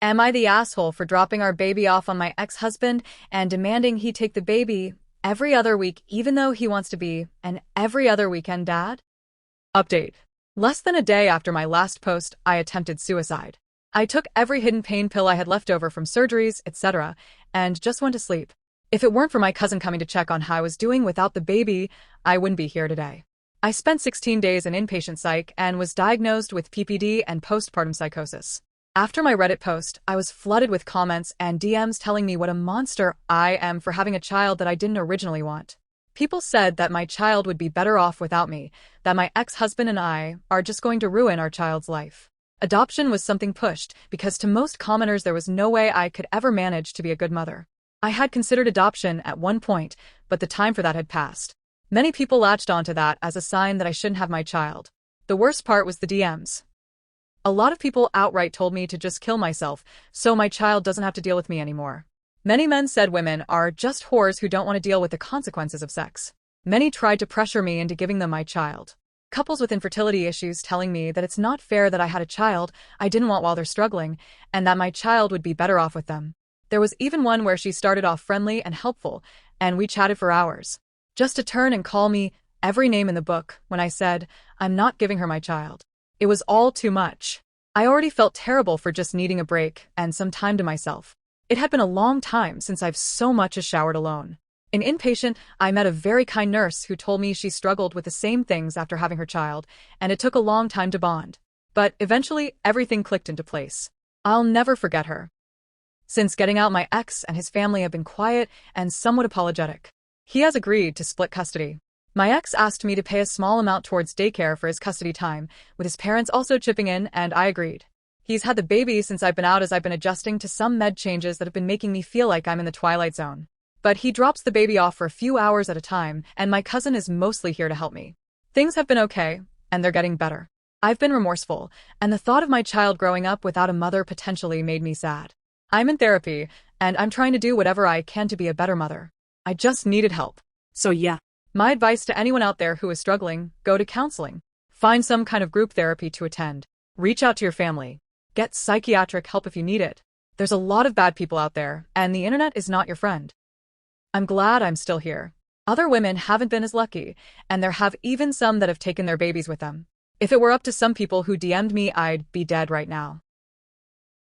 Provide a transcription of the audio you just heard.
Am I the asshole for dropping our baby off on my ex-husband and demanding he take the baby every other week even though he wants to be an every other weekend dad? Update. Less than a day after my last post, I attempted suicide. I took every hidden pain pill I had left over from surgeries, etc., and just went to sleep. If it weren't for my cousin coming to check on how I was doing without the baby, I wouldn't be here today. I spent 16 days in inpatient psych and was diagnosed with PPD and postpartum psychosis. After my Reddit post, I was flooded with comments and DMs telling me what a monster I am for having a child that I didn't originally want. People said that my child would be better off without me, that my ex-husband and I are just going to ruin our child's life. Adoption was something pushed because to most commenters there was no way I could ever manage to be a good mother. I had considered adoption at one point, but the time for that had passed. Many people latched onto that as a sign that I shouldn't have my child. The worst part was the DMs. A lot of people outright told me to just kill myself so my child doesn't have to deal with me anymore. Many men said women are just whores who don't want to deal with the consequences of sex. Many tried to pressure me into giving them my child. Couples with infertility issues telling me that it's not fair that I had a child I didn't want while they're struggling, and that my child would be better off with them. There was even one where she started off friendly and helpful, and we chatted for hours, just to turn and call me every name in the book when I said, I'm not giving her my child. It was all too much. I already felt terrible for just needing a break and some time to myself. It had been a long time since I've so much as showered alone. In inpatient, I met a very kind nurse who told me she struggled with the same things after having her child, and it took a long time to bond. But eventually, everything clicked into place. I'll never forget her. Since getting out, my ex and his family have been quiet and somewhat apologetic. He has agreed to split custody. My ex asked me to pay a small amount towards daycare for his custody time, with his parents also chipping in, and I agreed. He's had the baby since I've been out as I've been adjusting to some med changes that have been making me feel like I'm in the twilight zone. But he drops the baby off for a few hours at a time, and my cousin is mostly here to help me. Things have been okay, and they're getting better. I've been remorseful, and the thought of my child growing up without a mother potentially made me sad. I'm in therapy, and I'm trying to do whatever I can to be a better mother. I just needed help. So yeah. My advice to anyone out there who is struggling, go to counseling. Find some kind of group therapy to attend. Reach out to your family. Get psychiatric help if you need it. There's a lot of bad people out there, and the internet is not your friend. I'm glad I'm still here. Other women haven't been as lucky, and there have even some that have taken their babies with them. If it were up to some people who DM'd me, I'd be dead right now.